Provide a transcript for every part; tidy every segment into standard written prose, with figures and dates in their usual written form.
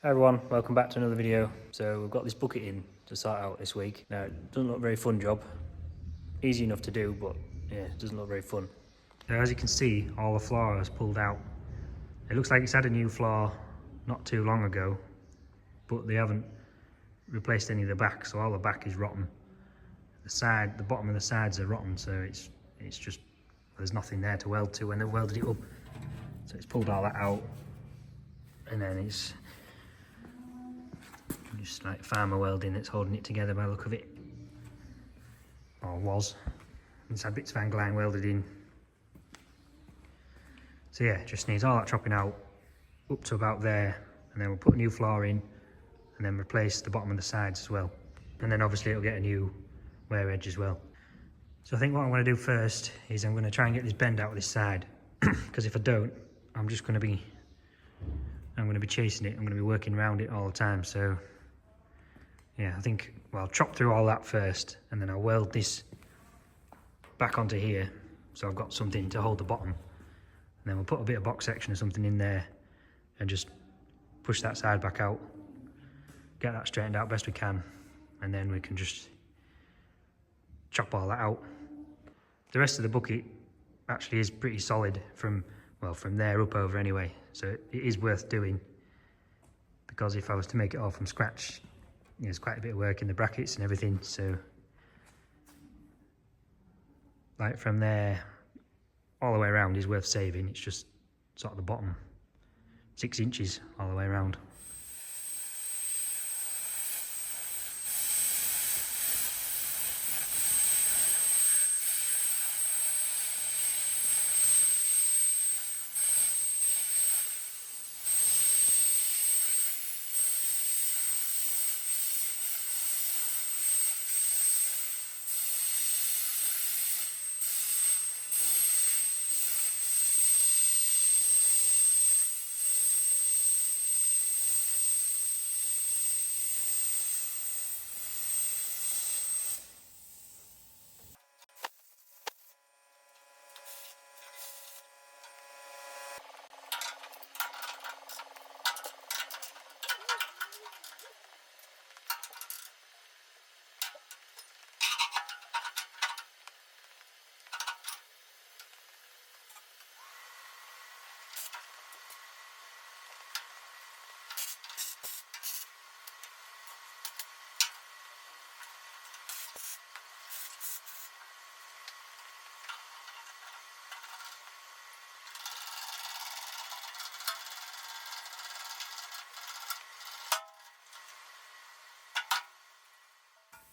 Hi everyone, welcome back to another video. So we've got this bucket in to sort out this week. Now it doesn't look a very fun job. Easy enough to do, but yeah, it doesn't look very fun. So as you can see, all the floor is pulled out. It looks like it's had a new floor not too long ago, but they haven't replaced any of the back, so all the back is rotten. The bottom of the sides are rotten, so it's just, there's nothing there to weld to when they welded it up. So it's pulled all that out, and then it's just like farmer welding that's holding it together by the look of it. Or was. It's had bits of angle iron welded in. So yeah, just needs all that chopping out up to about there, and then we'll put a new floor in and then replace the bottom of the sides as well. And then obviously it'll get a new wear edge as well. So I think what I'm going to do first is I'm going to try and get this bend out of this side, because if I don't, I'm going to be chasing it. I'm going to be working around it all the time. So yeah, I think, well, I'll chop through all that first, and then I'll weld this back onto here, so I've got something to hold the bottom. And then we'll put a bit of box section or something in there, and just push that side back out, get that straightened out best we can, and then we can just chop all that out. The rest of the bucket actually is pretty solid from there up over anyway, so it is worth doing, because if I was to make it all from scratch, there's quite a bit of work in the brackets and everything. So like from there all the way around is worth saving. It's just sort of the bottom 6 inches all the way around.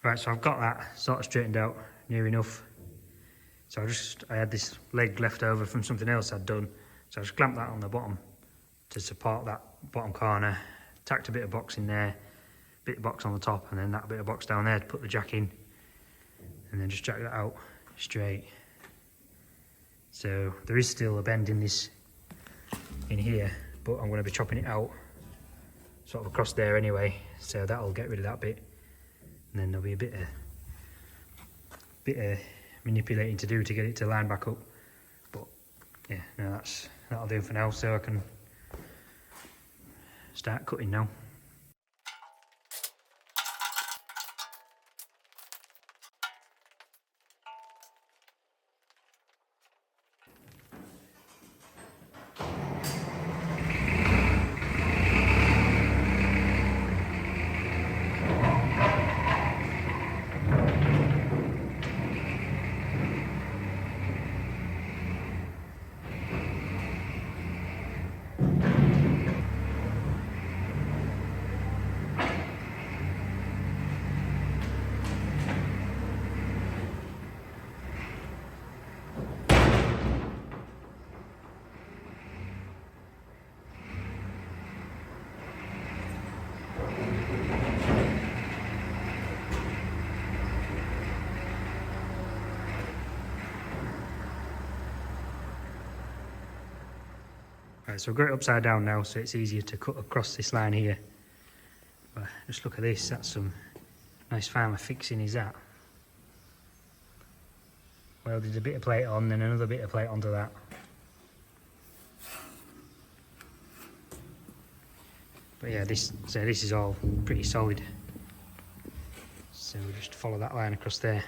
Right, so I've got that sort of straightened out near enough. So I had this leg left over from something else I'd done, so I just clamped that on the bottom to support that bottom corner, tacked a bit of box in there, bit of box on the top, and then that bit of box down there to put the jack in, and then just jack that out straight. So there is still a bend in here, but I'm going to be chopping it out sort of across there anyway, so that'll get rid of that bit. And then there'll be a bit of manipulating to do to get it to line back up. But yeah, no, that'll do for now, so I can start cutting now. Right, so I've got it upside down now, so it's easier to cut across this line here. But just look at this, that's some nice farmer fixing, is that? Welded a bit of plate on, then another bit of plate onto that. But yeah, this is all pretty solid. So we'll just follow that line across there.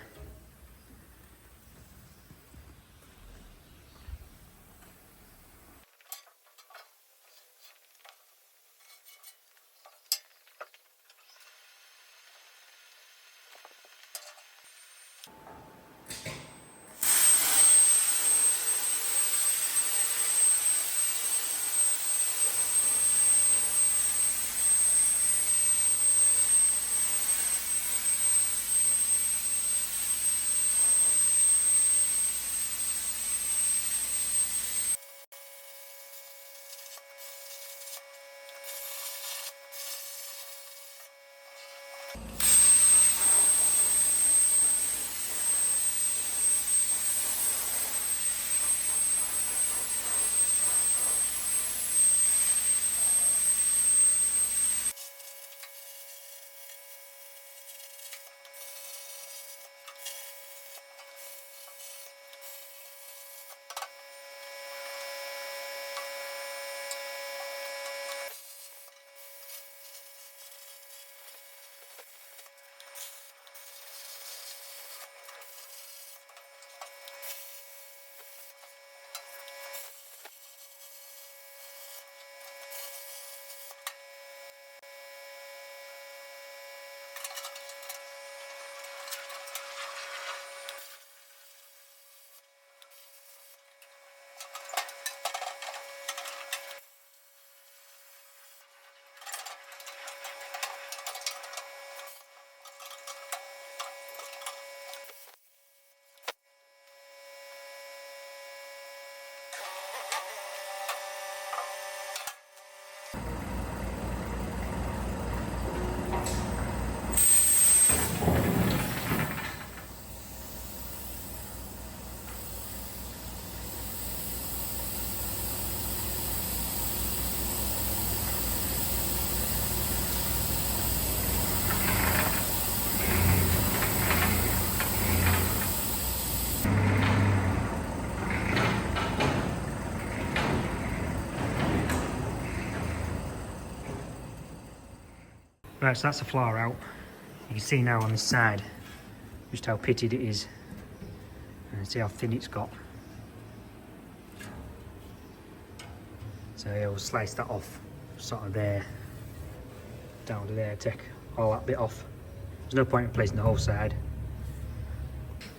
Right, so that's the floor out. You can see now on this side just how pitted it is, and see how thin it's got. So yeah, we'll slice that off, sort of there, down to there, take all that bit off. There's no point in placing the whole side.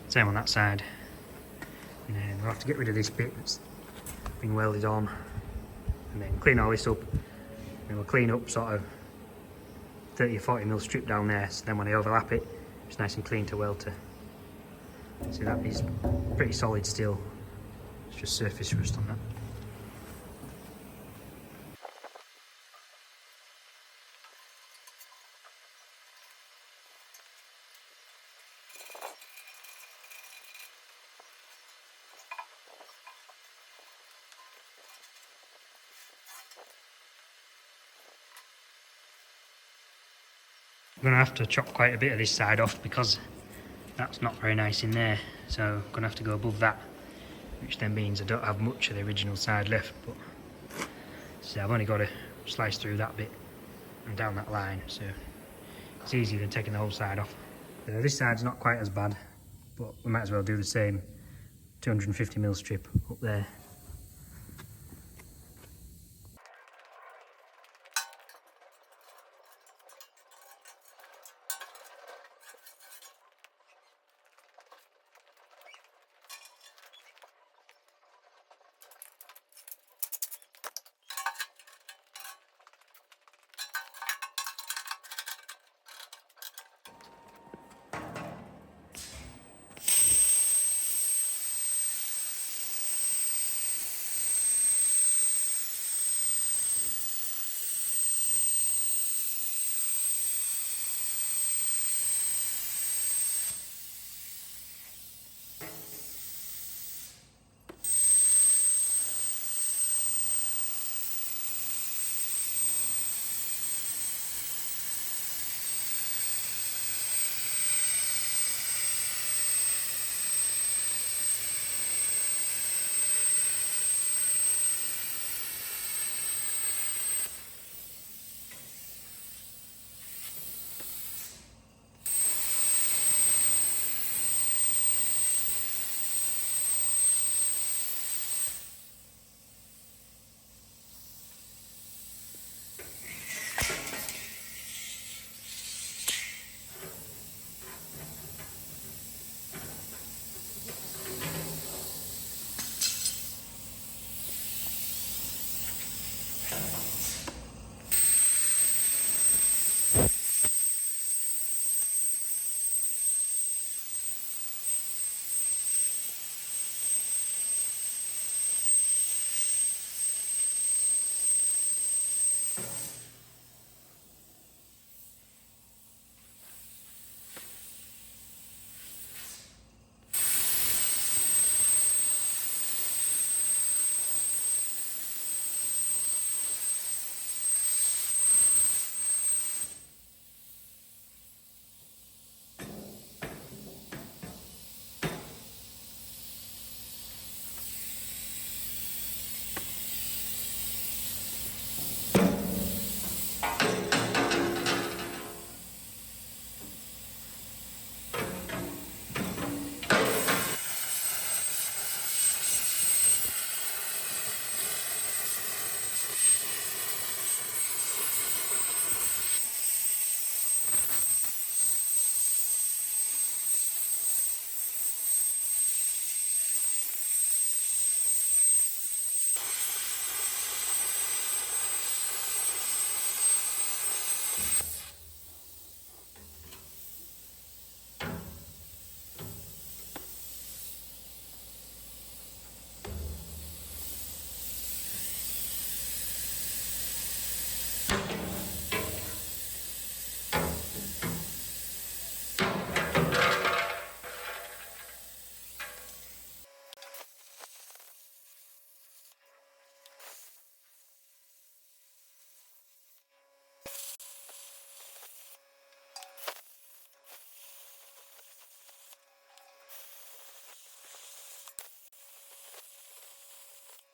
Same on that side. And then we'll have to get rid of this bit that's been welded on, and then clean all this up. And we'll clean up sort of 30 or 40 mil strip down there, so then when I overlap it, it's nice and clean to weld to. See, that is pretty solid still. It's just surface rust on that. I'm going to have to chop quite a bit of this side off because that's not very nice in there, so I'm going to have to go above that, which then means I don't have much of the original side left. But see, I've only got to slice through that bit and down that line, so it's easier than taking the whole side off. This side's not quite as bad, but we might as well do the same 250 mil strip up there.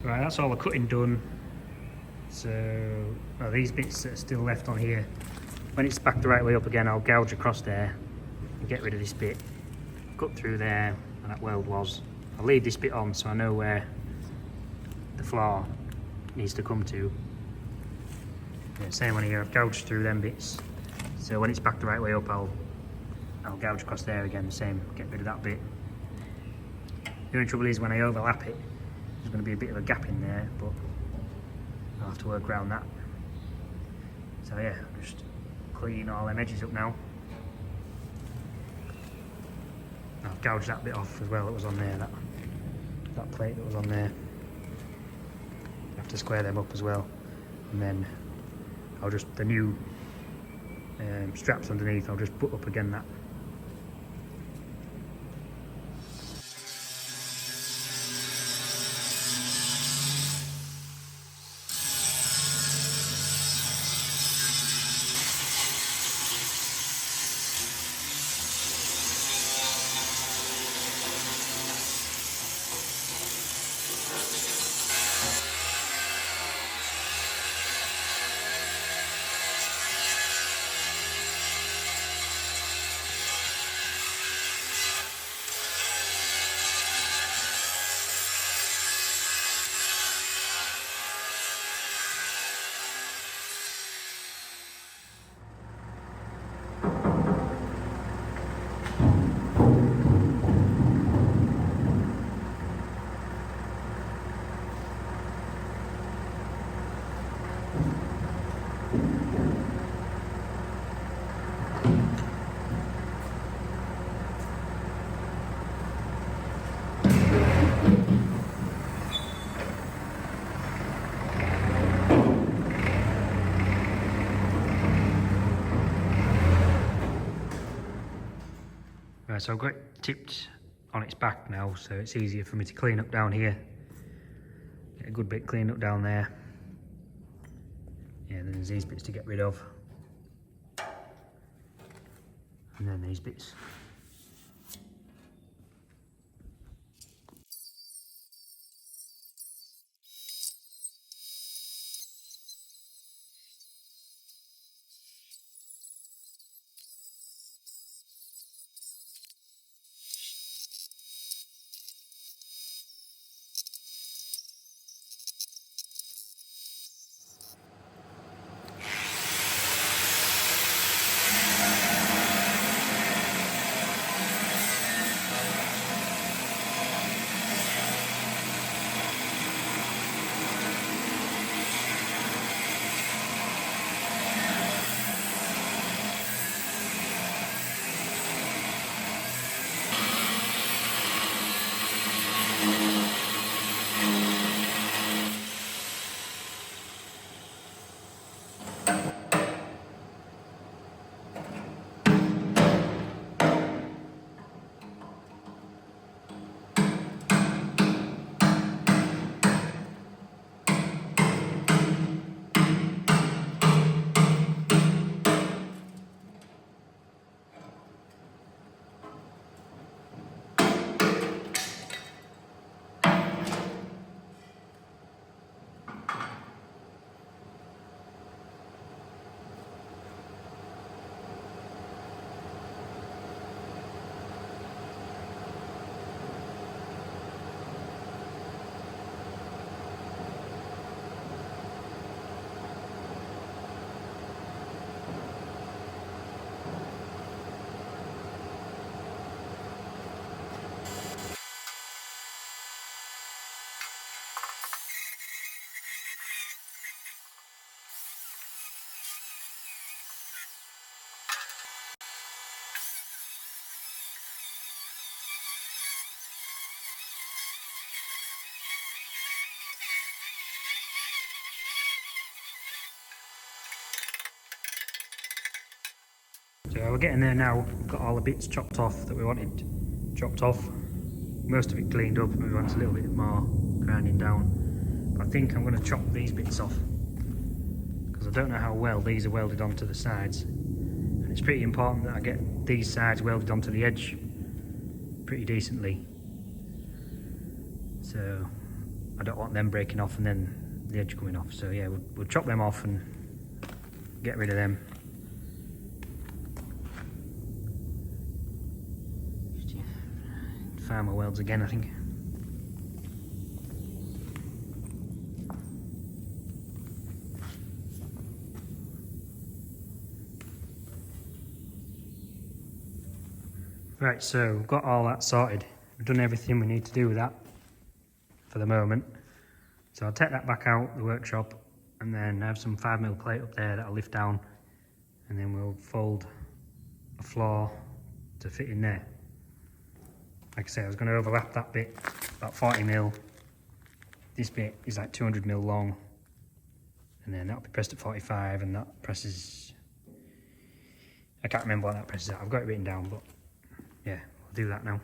Right, that's all the cutting done. So, well, these bits that are still left on here, when it's back the right way up again, I'll gouge across there and get rid of this bit. Cut through there, and that weld was. I'll leave this bit on so I know where the floor needs to come to. Yeah, same on here, I've gouged through them bits. So when it's back the right way up, I'll gouge across there again, the same, get rid of that bit. The only trouble is when I overlap it, there's going to be a bit of a gap in there, but I'll have to work around that. So yeah, just clean all them edges up now. I've gouged that bit off as well that was on there, that plate that was on there. I have to square them up as well. And then I'll just, the new straps underneath, I'll just put up again that. Right, so I've got it tipped on its back now, so it's easier for me to clean up down here. Get a good bit cleaned up down there. Yeah, then there's these bits to get rid of. And then these bits. So we're getting there now. We've got all the bits chopped off that we wanted chopped off. Most of it cleaned up, maybe wants a little bit more grinding down. But I think I'm going to chop these bits off because I don't know how well these are welded onto the sides. And it's pretty important that I get these sides welded onto the edge pretty decently. So I don't want them breaking off and then the edge coming off. So yeah, we'll chop them off and get rid of them. Farmer welds again, I think. Right, so we've got all that sorted. We've done everything we need to do with that for the moment. So I'll take that back out the workshop and then have some 5mm plate up there that I'll lift down, and then we'll fold a floor to fit in there. Like I say, I was going to overlap that bit, about 40mm. This bit is like 200mm long, and then that'll be pressed at 45, and that presses, I can't remember what that presses at. I've got it written down, but yeah, I'll do that now.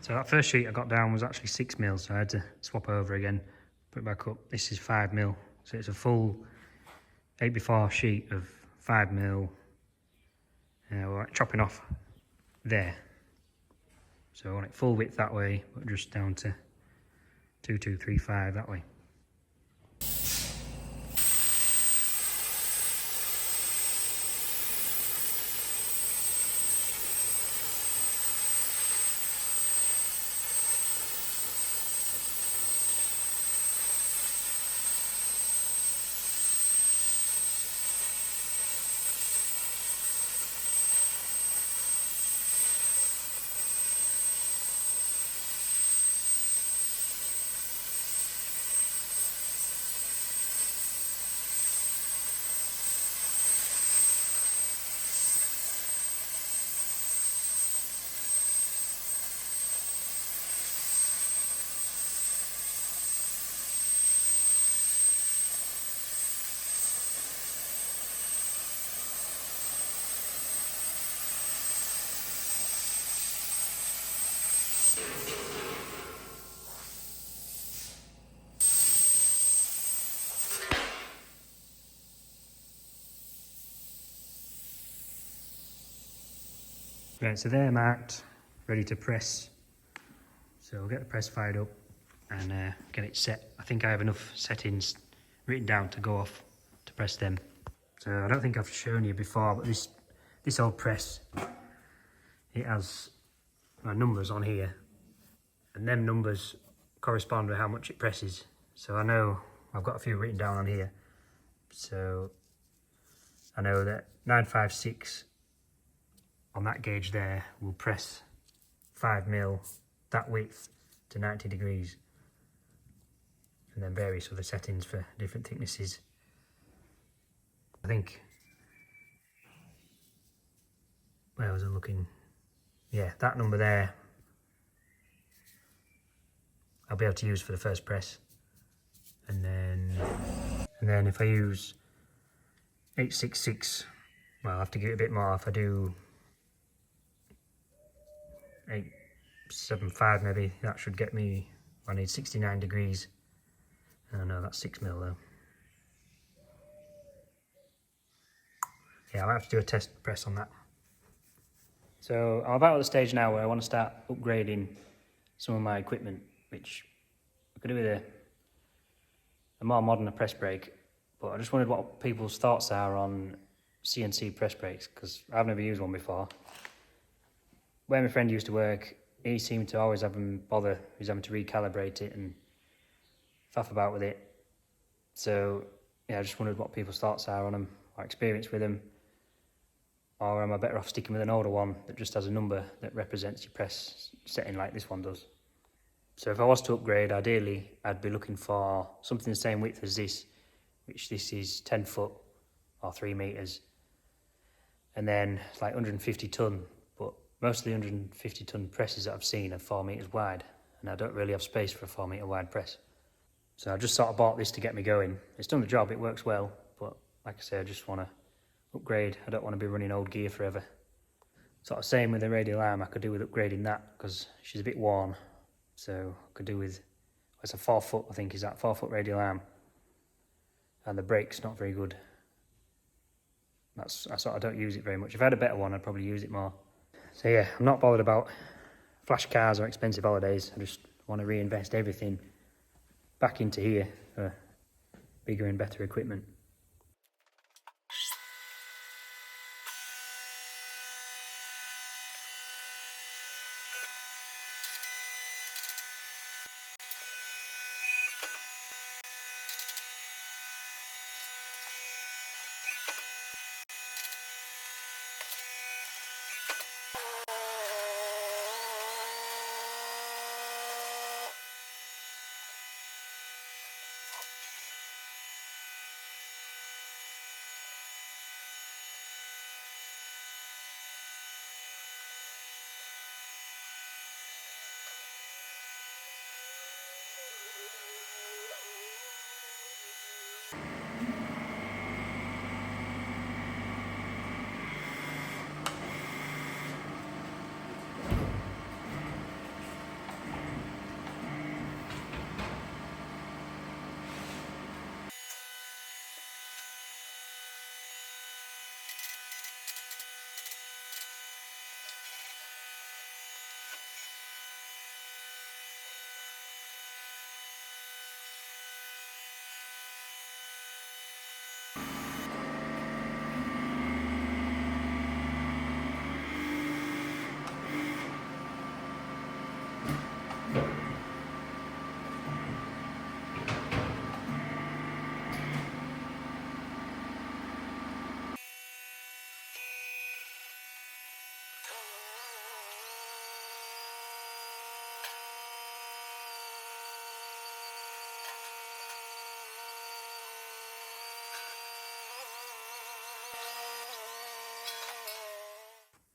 So that first sheet I got down was actually 6mm, so I had to swap over again, put it back up. This is 5mm, so it's a full 8x4 sheet of 5mm, we're chopping off there. So I want it full width that way, but just down to 2235 that way. Right, so they're marked, ready to press. So we'll get the press fired up and get it set. I think I have enough settings written down to go off to press them. So I don't think I've shown you before, but this old press, it has my numbers on here, and them numbers correspond with how much it presses. So I know I've got a few written down on here. So I know that 956 on that gauge there will press 5mm that width to 90 degrees, and then various other settings for different thicknesses. I think, where was I looking? Yeah, that number there I'll be able to use for the first press, and then if I use 866, well, I'll have to give it a bit more. If I do 875 maybe, that should get me, I need 69 degrees. Oh no, that's 6mm though. Yeah, I'll have to do a test press on that. So I'm about at the stage now where I want to start upgrading some of my equipment, which I could do with a more modern press brake. But I just wondered what people's thoughts are on CNC press brakes, because I've never used one before. Where my friend used to work, he seemed to always have him bother. He's having to recalibrate it and faff about with it. So yeah, I just wondered what people's thoughts are on them, or experience with them. Or am I better off sticking with an older one that just has a number that represents your press setting like this one does? So if I was to upgrade, ideally I'd be looking for something the same width as this, which this is 10 foot or 3 meters. And then it's like 150 ton, but most of the 150 ton presses that I've seen are 4 meters wide, and I don't really have space for a 4 meter wide press. So I just sort of bought this to get me going. It's done the job, it works well, but like I say, I just want to upgrade. I don't want to be running old gear forever. Sort of same with the radial arm, I could do with upgrading that because she's a bit worn. So I could do with, it's a 4 foot, I think, is that 4 foot radial arm, and the brake's not very good. I sort of don't use it very much. If I had a better one, I'd probably use it more. So yeah, I'm not bothered about flash cars or expensive holidays. I just want to reinvest everything back into here for bigger and better equipment.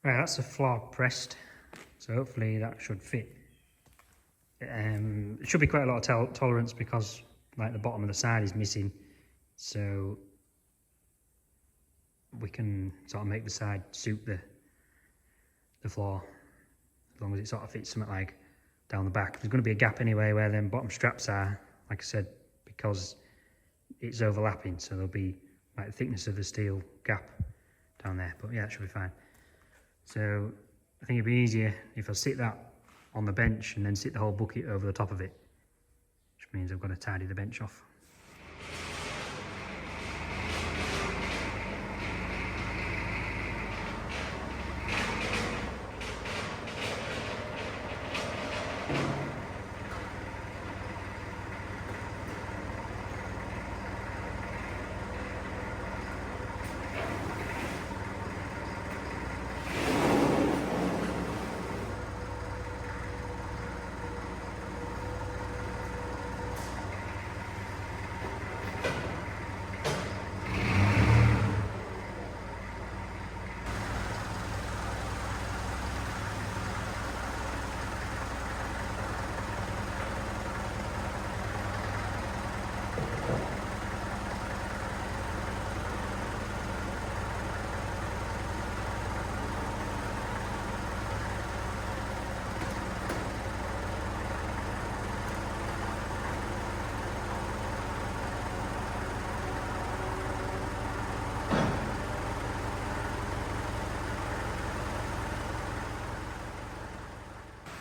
Right, that's the floor pressed, so hopefully that should fit. It should be quite a lot of tolerance because like the bottom of the side is missing, so we can sort of make the side suit the floor, as long as it sort of fits something like down the back. There's going to be a gap anyway where them bottom straps are, like I said, because it's overlapping, so there'll be like the thickness of the steel gap down there, but yeah, it should be fine. So I think it'd be easier if I sit that on the bench and then sit the whole bucket over the top of it, which means I've got to tidy the bench off.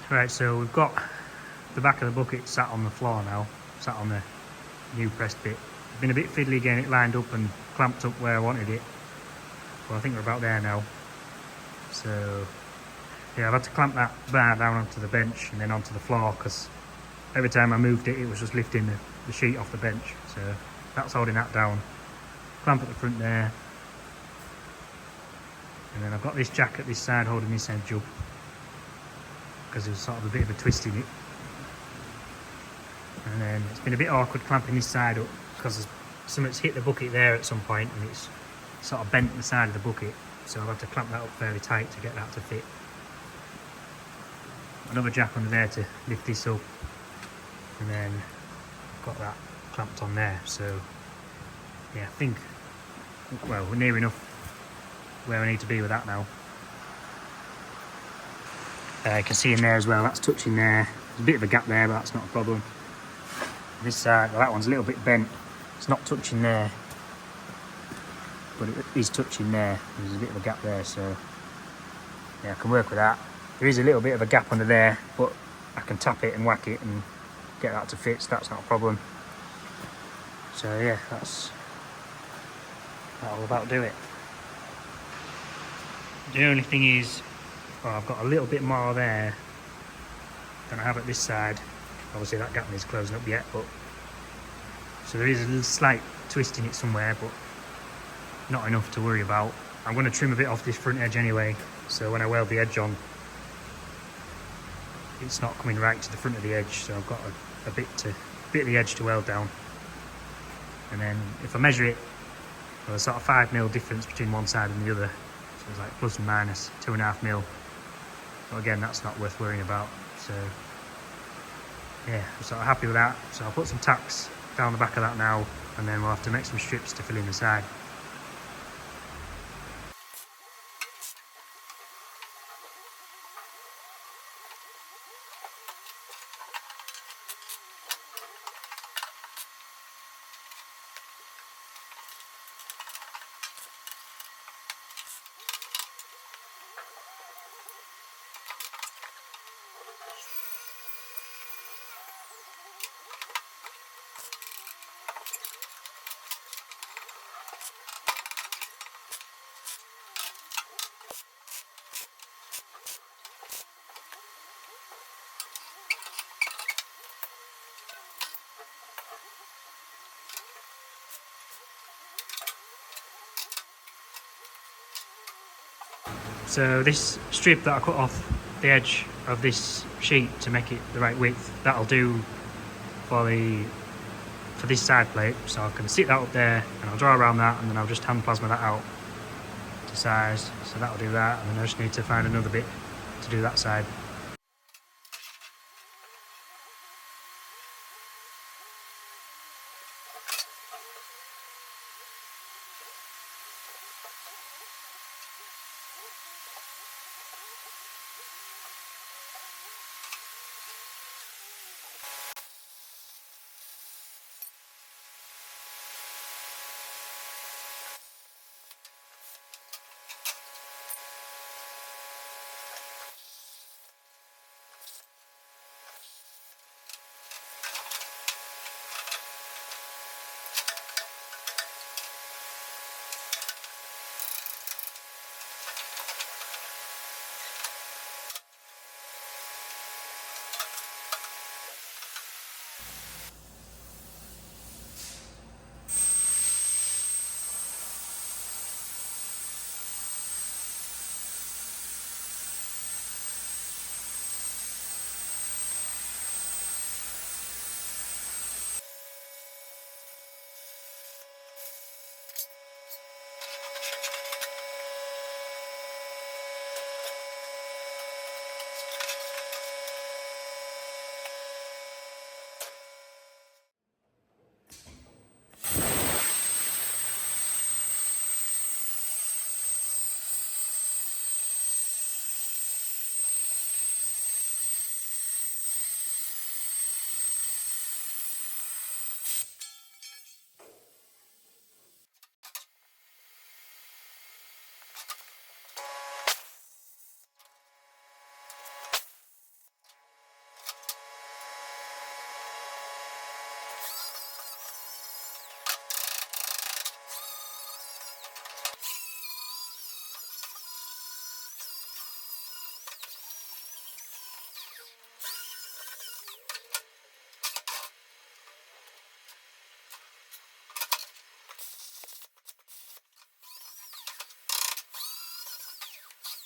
Right, so we've got the back of the bucket sat on the floor now, sat on the new pressed bit. It's been a bit fiddly getting it lined up and clamped up where I wanted it. Well, I think we're about there now. So yeah, I've had to clamp that bar down onto the bench and then onto the floor, because every time I moved it, it was just lifting the sheet off the bench. So that's holding that down. Clamp at the front there. And then I've got this jack at this side holding this edge up, because there's sort of a bit of a twist in it. And then it's been a bit awkward clamping this side up, because something's hit the bucket there at some point and it's sort of bent the side of the bucket. So I've had to clamp that up fairly tight to get that to fit. Another jack under there to lift this up, and then I've got that clamped on there. So yeah, I think, well, we're near enough where I need to be with that now. You can see in there as well, that's touching there. There's a bit of a gap there, but that's not a problem. This side, well, that one's a little bit bent. It's not touching there, but it is touching there. There's a bit of a gap there, so yeah, I can work with that. There is a little bit of a gap under there, but I can tap it and whack it and get that to fit, so that's not a problem. So yeah, that'll about do it. The only thing is, well, I've got a little bit more there than I have at this side. Obviously that gap is closing up yet, but so there is a little slight twist in it somewhere, but not enough to worry about. I'm going to trim a bit off this front edge anyway, so when I weld the edge on, it's not coming right to the front of the edge. So I've got a bit of the edge to weld down, and then if I measure it, well, there's sort of 5mm difference between one side and the other, so it's like plus and minus 2.5mm. But again, that's not worth worrying about. So yeah, I'm sort of happy with that. So I'll put some tacks down the back of that now, and then we'll have to make some strips to fill in the side. So this strip that I cut off the edge of this sheet to make it the right width, that'll do for this side plate. So I can sit that up there and I'll draw around that, and then I'll just hand plasma that out to size. So that'll do that, and then I just need to find another bit to do that side.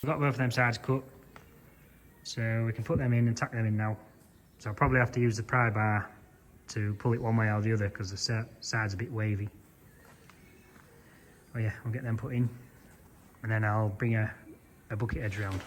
We've got both of them sides cut, so we can put them in and tack them in now. So I'll probably have to use the pry bar to pull it one way or the other because the side's a bit wavy. Oh yeah, I'll get them put in and then I'll bring a bucket edge round.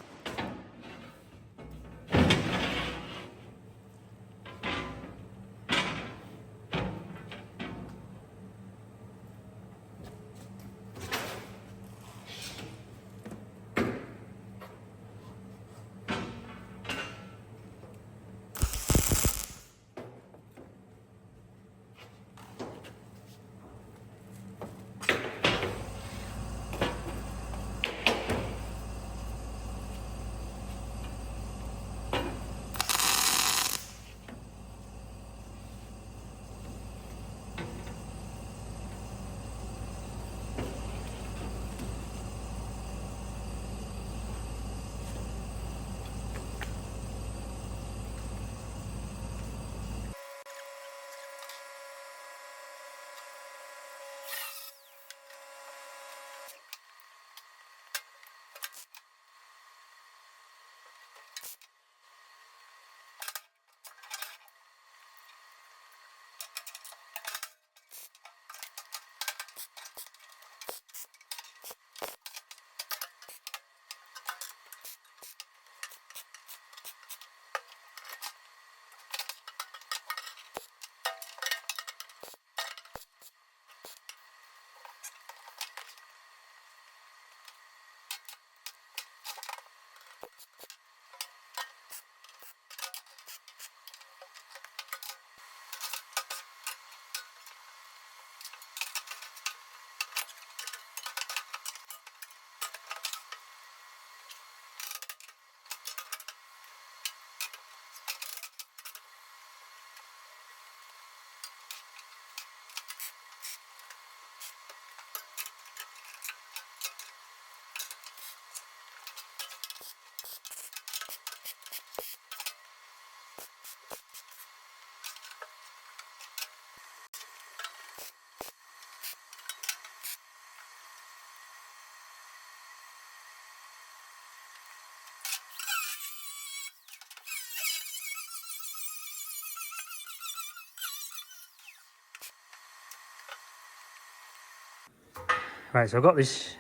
Right, so I've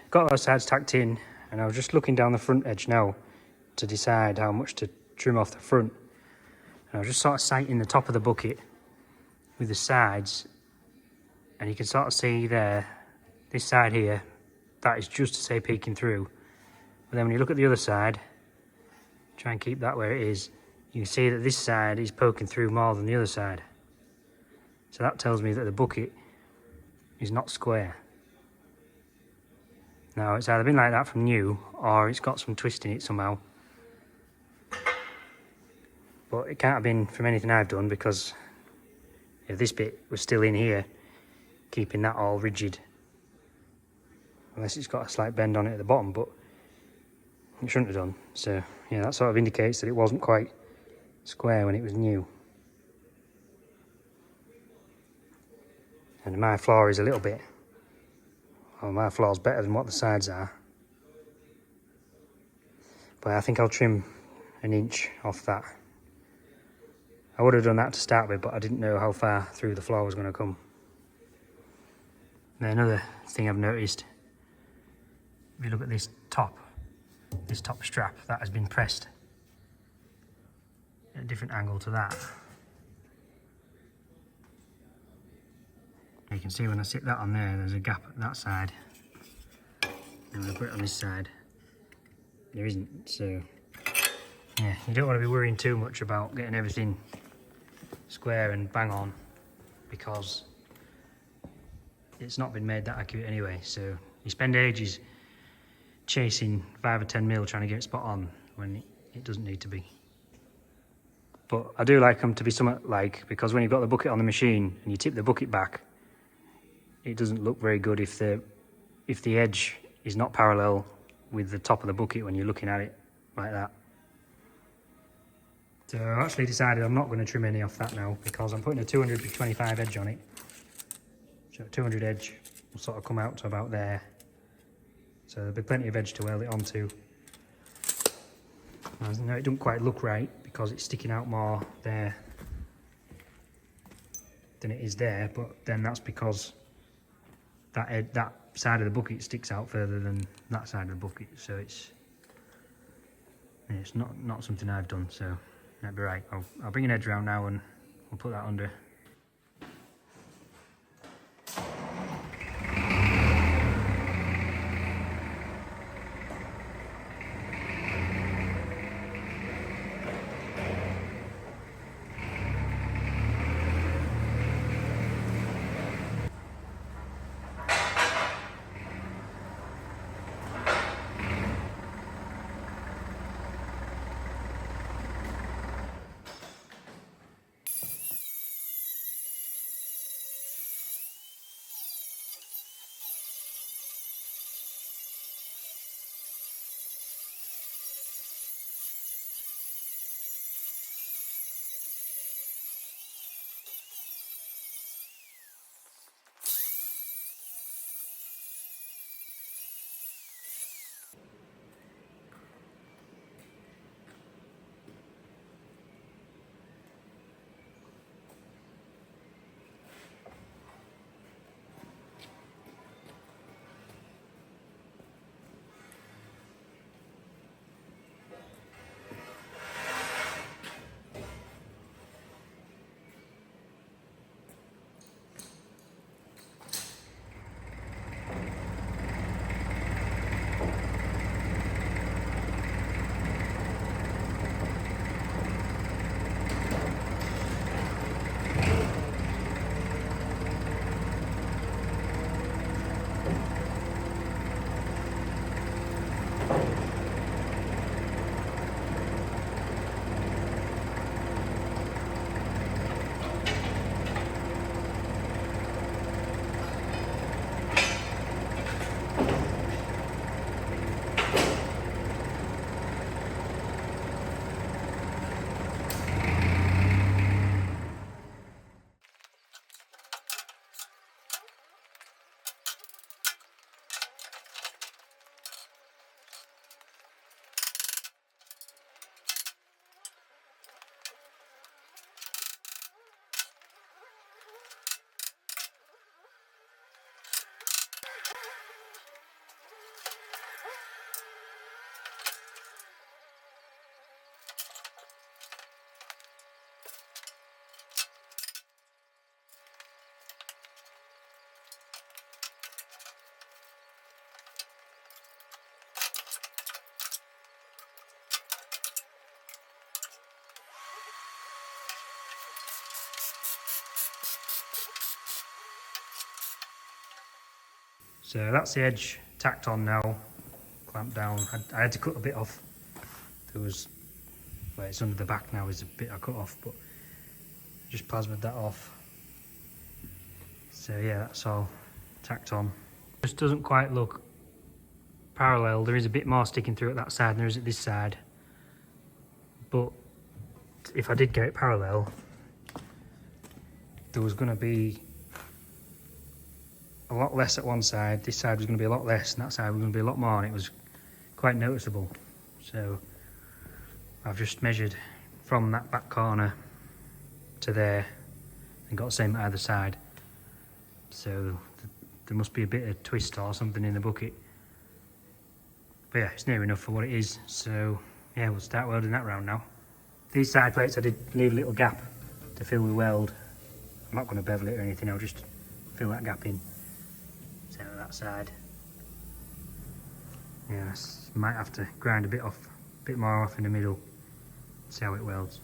got those sides tacked in, and I was just looking down the front edge now to decide how much to trim off the front. And I was just sort of sighting the top of the bucket with the sides, and you can sort of see there, this side here, that is just to say peeking through. But then when you look at the other side, try and keep that where it is, you can see that this side is poking through more than the other side. So that tells me that the bucket is not square. Now, it's either been like that from new, or it's got some twist in it somehow. But it can't have been from anything I've done, because if this bit was still in here, keeping that all rigid, unless it's got a slight bend on it at the bottom, but it shouldn't have done. So yeah, that sort of indicates that it wasn't quite square when it was new. And my floor is a little bit, well, my floor's better than what the sides are. But I think I'll trim an inch off that. I would have done that to start with, but I didn't know how far through the floor was going to come. Now, another thing I've noticed, if you look at this top strap, that has been pressed at a different angle to that. You can see when I sit that on there, there's a gap at that side. And when I put it on this side, there isn't. So yeah, you don't want to be worrying too much about getting everything square and bang on, because it's not been made that accurate anyway. So you spend ages chasing 5 or 10 mil trying to get it spot on when it doesn't need to be. But I do like them to be somewhat like, because when you've got the bucket on the machine and you tip the bucket back, it doesn't look very good if the edge is not parallel with the top of the bucket when you're looking at it like that. So I actually decided I'm not going to trim any off that now, because I'm putting a 225 edge on it. So 200 edge will sort of come out to about there. So there'll be plenty of edge to weld it onto. Now it doesn't quite look right because it's sticking out more there than it is there, but then that's because that side of the bucket sticks out further than that side of the bucket, so it's not something I've done, so that'd be right. I'll bring an edge around now and we'll put that under. So that's the edge tacked on now, clamped down. I had to cut a bit off. There was, well, it's under the back now is a bit I cut off, but just plasmaed that off. So yeah, that's all tacked on. Just doesn't quite look parallel. There is a bit more sticking through at that side than there is at this side. But if I did get it parallel, there was going to be a lot less at one side. This side was going to be a lot less, and that side was going to be a lot more, and it was quite noticeable. So I've just measured from that back corner to there and got the same at either side. So there must be a bit of twist or something in the bucket. But yeah, it's near enough for what it is. So yeah, we'll start welding that round now. These side plates I did leave a little gap to fill with weld. I'm not going to bevel it or anything, I'll just fill that gap in. Same on that side. Yeah, might have to grind a bit more off in the middle. See how it welds.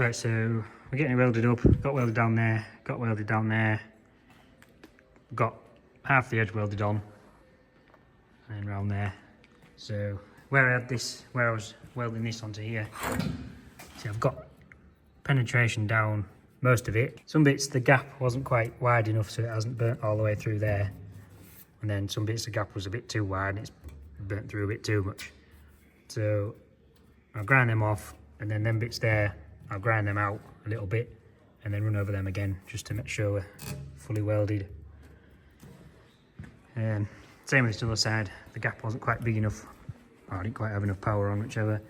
Right, so we're getting it welded up. Got welded down there, got welded down there. Got half the edge welded on, and then round there. So where I was welding this onto here, see I've got penetration down most of it. Some bits the gap wasn't quite wide enough, so it hasn't burnt all the way through there. And then some bits the gap was a bit too wide and it's burnt through a bit too much. So I'll grind them off, and then them bits there, I'll grind them out a little bit and then run over them again just to make sure we're fully welded. Same with this other side, the gap wasn't quite big enough, or I didn't quite have enough power on, whichever.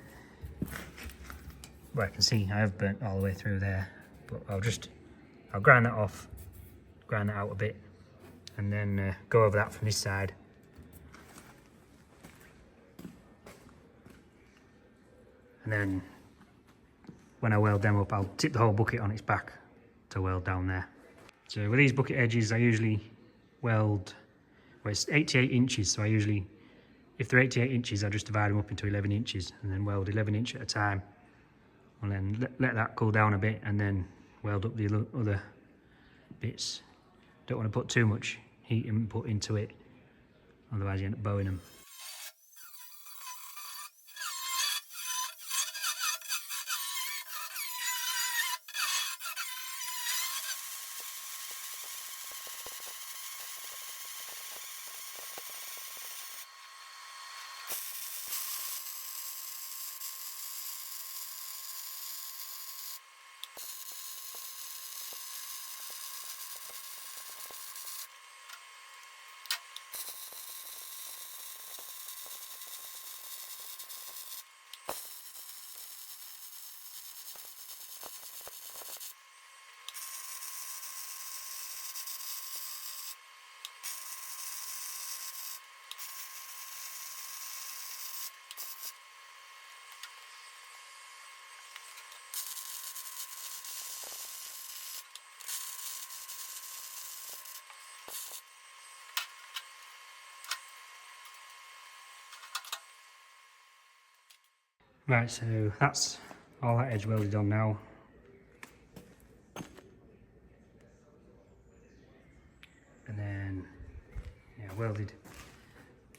But I can see I have burnt all the way through there, but I'll grind that off, grind that out a bit, and then go over that from this side. And then when I weld them up, I'll tip the whole bucket on its back to weld down there. So with these bucket edges, I usually weld, well, it's 88 inches, so I usually, if they're 88 inches, I just divide them up into 11 inches and then weld 11 inch at a time. And then let that cool down a bit and then weld up the other bits. Don't want to put too much heat input into it, otherwise you end up bowing them. Right, so that's all that edge welded on now. And then, yeah, welded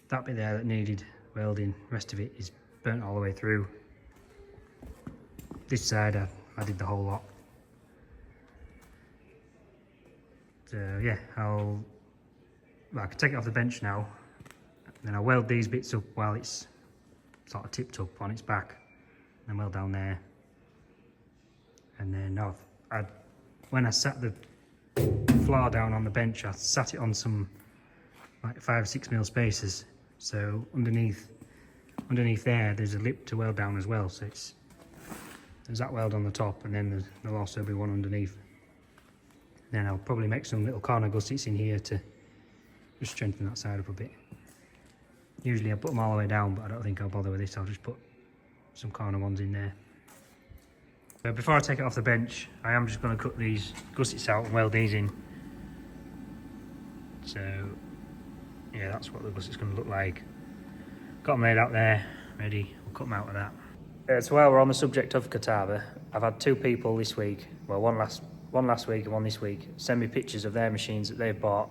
that bit there that needed welding. The rest of it is burnt all the way through. This side I did the whole lot. So yeah, I can take it off the bench now. Then I'll weld these bits up while it's sort of tipped up on its back. And weld down there. And then when I sat the floor down on the bench, I sat it on some like 5 or 6 mil spacers. So underneath there, there's a lip to weld down as well. So there's that weld on the top, and then there'll also be one underneath. Then I'll probably make some little corner gussets in here to just strengthen that side up a bit. Usually I put them all the way down, but I don't think I'll bother with this. I'll just put some corner ones in there. But before I take it off the bench, I am just going to cut these gussets out and weld these in. So yeah, that's what the gusset's going to look like. Got them laid out there, ready. We'll cut them out of that. So while we're on the subject of Kutavar, I've had 2 people this week, well one last week and one this week, send me pictures of their machines that they've bought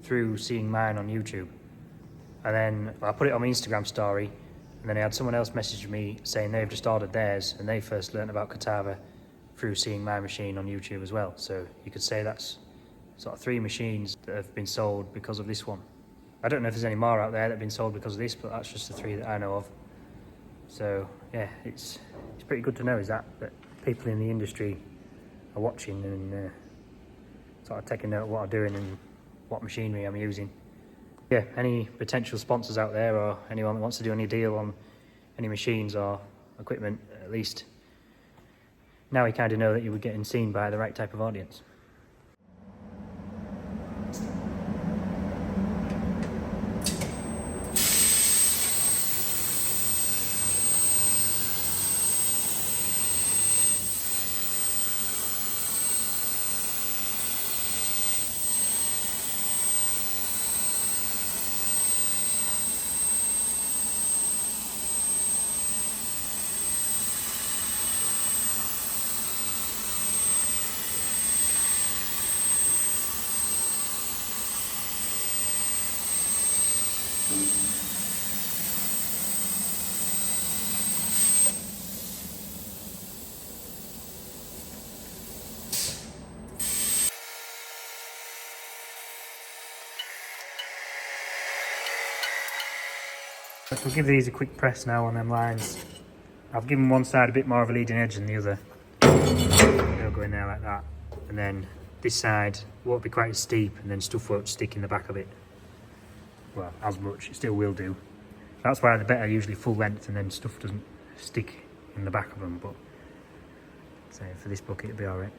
through seeing mine on YouTube. And then I put it on my Instagram story, and then I had someone else message me saying they've just ordered theirs and they first learnt about Kutavar through seeing my machine on YouTube as well. So you could say that's sort of 3 machines that have been sold because of this one. I don't know if there's any more out there that have been sold because of this, but that's just the 3 that I know of. So yeah, it's pretty good to know that people in the industry are watching and sort of taking note of what I'm doing and what machinery I'm using. Yeah, any potential sponsors out there or anyone that wants to do any deal on any machines or equipment, at least now you kind of know that you were getting seen by the right type of audience. So we'll give these a quick press now on them lines. I've given one side a bit more of a leading edge than the other. They'll go in there like that. And then this side won't be quite as steep, and then stuff won't stick in the back of it. Well, as much, it still will do. That's why they're better usually full length, and then stuff doesn't stick in the back of them. But so for this bucket it'll be alright.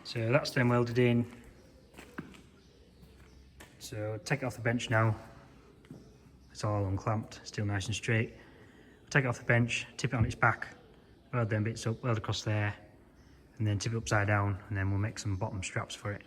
So that's then welded in. So take it off the bench now. It's all unclamped, still nice and straight. Take it off the bench, tip it on its back, weld them bits up, weld across there, and then tip it upside down, and then we'll make some bottom straps for it.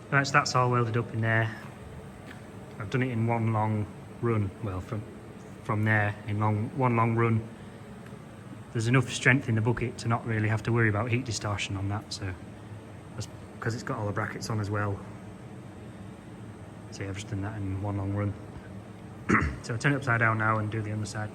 Right, so that's all welded up in there. I've done it in one long run. Well, from there in one long run. There's enough strength in the bucket to not really have to worry about heat distortion on that. So that's because it's got all the brackets on as well. So yeah, I've just done that in one long run. So I'll turn it upside down now and do the underside.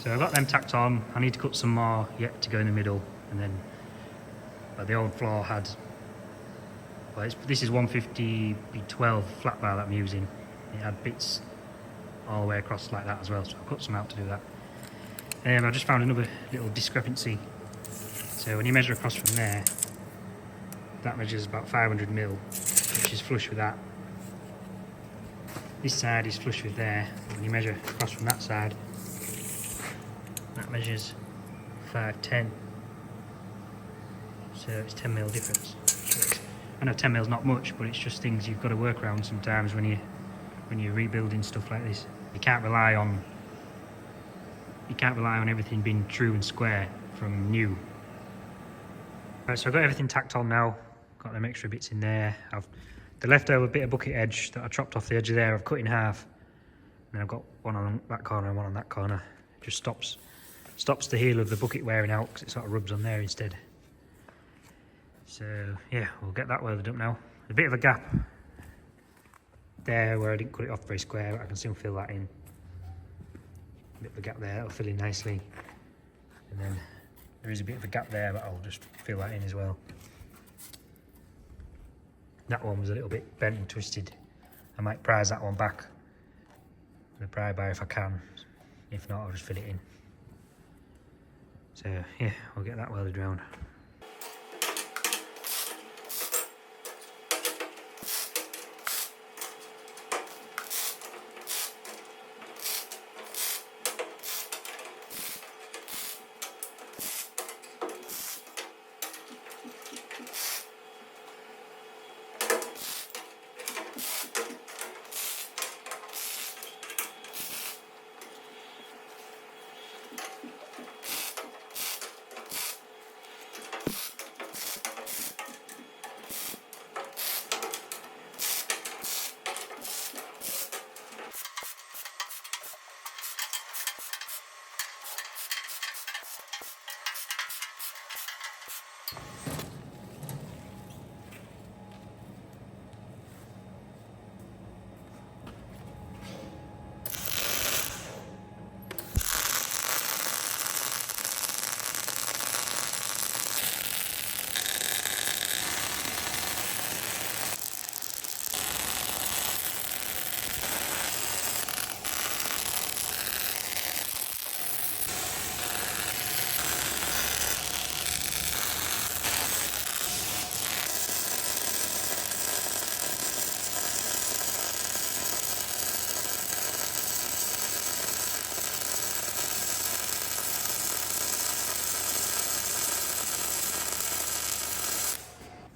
So I've got them tacked on. I need to cut some more yet to go in the middle, and then the old floor had, well, this is 150 by 12 flat bar that I'm using. It had bits all the way across like that as well, so I'll cut some out to do that. I just found another little discrepancy. So when you measure across from there, that measures about 500mm, which is flush with that. This side is flush with there. When you measure across from that side, that measures 510. So it's 10mm difference. I know 10mm is not much, but it's just things you've got to work around sometimes when you're rebuilding stuff like this. You can't rely on everything being true and square from new. Right, so I've got everything tacked on now. Got them extra bits in there. The leftover bit of bucket edge that I chopped off the edge of there, I've cut in half. And then I've got one on that corner and one on that corner. It just stops the heel of the bucket wearing out because it sort of rubs on there instead. So yeah, we'll get that welded up now. A bit of a gap there where I didn't cut it off very square, but I can still fill that in. A bit of a gap there, that'll fill in nicely. And then there is a bit of a gap there, but I'll just fill that in as well. That one was a little bit bent and twisted. I might prise that one back with a pry bar if I can. If not, I'll just fill it in. So yeah, we'll get that welded round.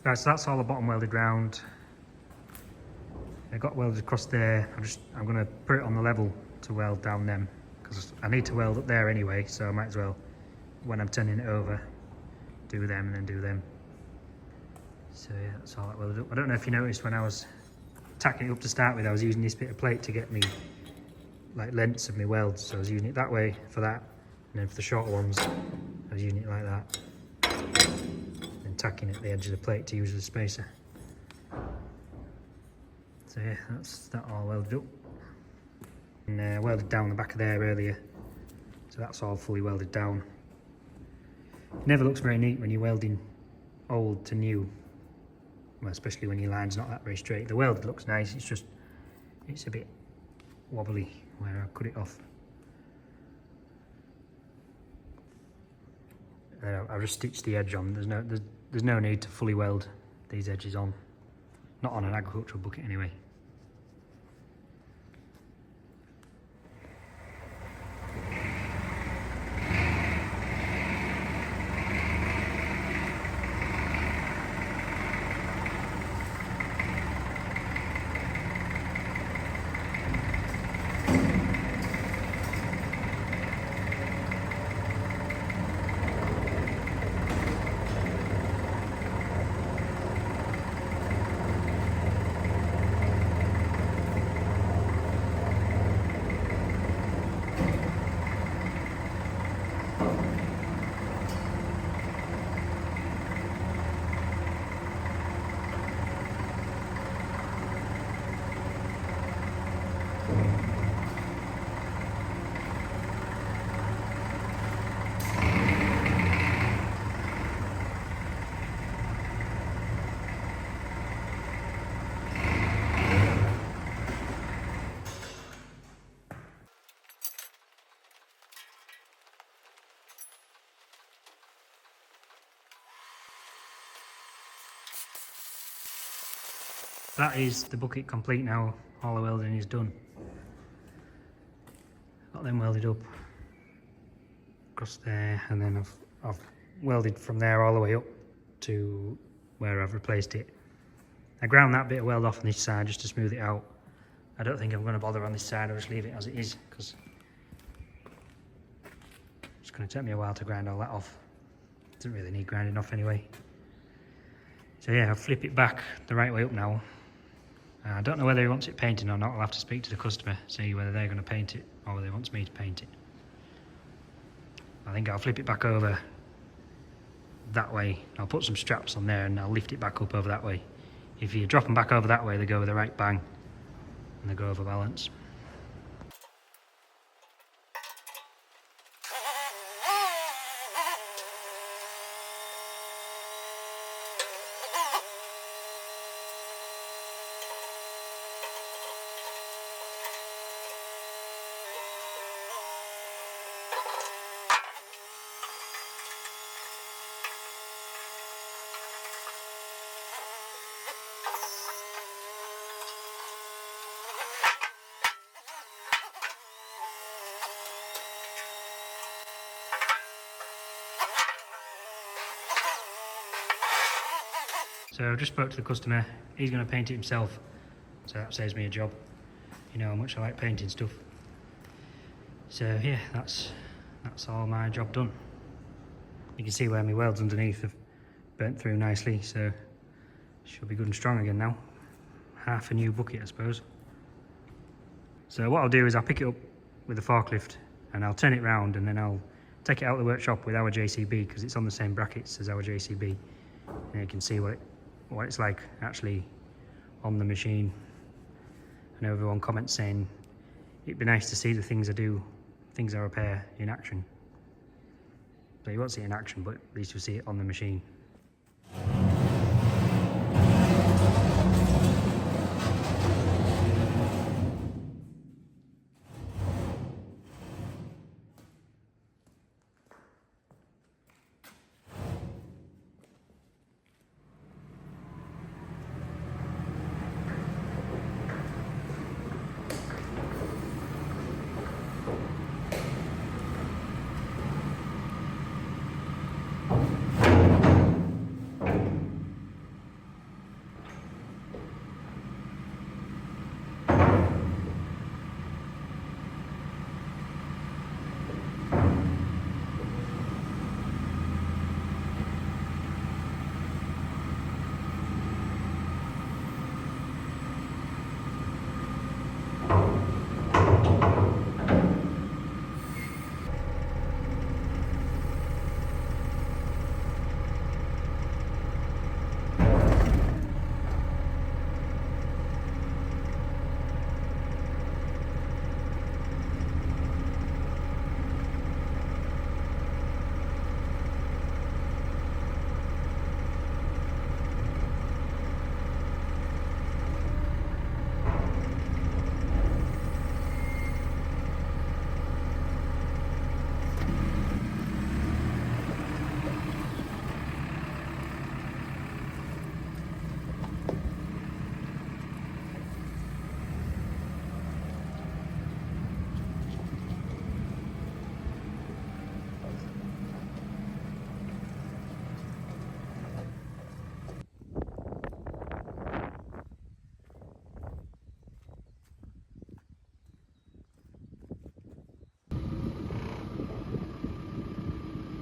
Right, so that's all the bottom welded round. It got welded across there. I'm going to put it on the level to weld down them because I need to weld up there anyway, so I might as well, when I'm turning it over, do them and then do them. So yeah, that's all that welded up. I don't know if you noticed when I was tacking it up to start with, I was using this bit of plate to get me like lengths of my welds. So I was using it that way for that, and then for the shorter ones, I was using it like that. Tacking at the edge of the plate to use as a spacer. So yeah, that's that all welded up. And welded down the back of there earlier. So that's all fully welded down. It never looks very neat when you're welding old to new. Well, especially when your line's not that very straight. The weld looks nice, it's a bit wobbly where I cut it off. I've just stitched the edge on. There's no need to fully weld these edges on. Not on an agricultural bucket anyway. That is the bucket complete now. All the welding is done. Got them welded up across there, and then I've welded from there all the way up to where I've replaced it. I ground that bit of weld off on this side just to smooth it out. I don't think I'm going to bother on this side. I'll just leave it as it is, because it's going to take me a while to grind all that off. Doesn't really need grinding off anyway. So yeah, I'll flip it back the right way up now. I don't know whether he wants it painted or not. I'll have to speak to the customer, see whether they're going to paint it or whether he wants me to paint it. I think I'll flip it back over that way. I'll put some straps on there and I'll lift it back up over that way. If you drop them back over that way, they go with the right bang and they go over balance. So I just spoke to the customer. He's going to paint it himself, so that saves me a job. You know how much I like painting stuff. So yeah, that's all my job done. You can see where my welds underneath have burnt through nicely, so should be good and strong again now. Half a new bucket, I suppose. So what I'll do is I'll pick it up with the forklift and I'll turn it round, and then I'll take it out of the workshop with our JCB, because it's on the same brackets as our JCB, and you can see what it's like actually on the machine. I know everyone comments saying it'd be nice to see the things I do, things I repair in action. So you won't see it in action, but at least you'll see it on the machine.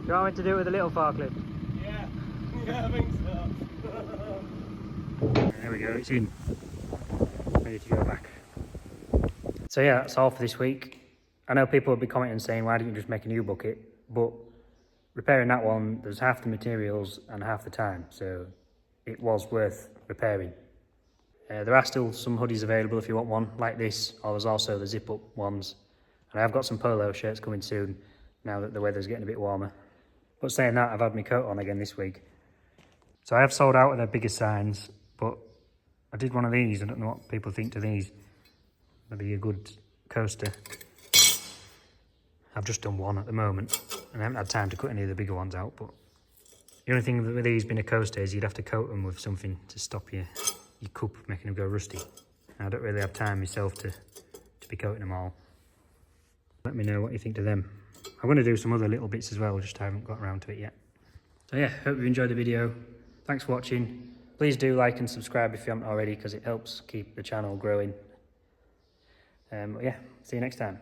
Do you want me to do it with a little forklift? Yeah, I think so. There we go, it's in. Ready to go back. So yeah, that's all for this week. I know people will be commenting saying, why didn't you just make a new bucket? But repairing that one, there's half the materials and half the time, so it was worth repairing. There are still some hoodies available if you want one, like this, or there's also the zip-up ones. And I've got some polo shirts coming soon, now that the weather's getting a bit warmer. But saying that, I've had my coat on again this week. So I have sold out of their bigger signs, but I did one of these. I don't know what people think to these. Maybe a good coaster. I've just done one at the moment, and I haven't had time to cut any of the bigger ones out, but the only thing with these being a coaster is you'd have to coat them with something to stop your your cup, making them go rusty. I don't really have time myself to be coating them all. Let me know what you think to them. I'm going to do some other little bits as well, just I haven't got around to it yet. So yeah, hope you enjoyed the video. Thanks for watching. Please do like and subscribe if you haven't already, because it helps keep the channel growing. Yeah, see you next time.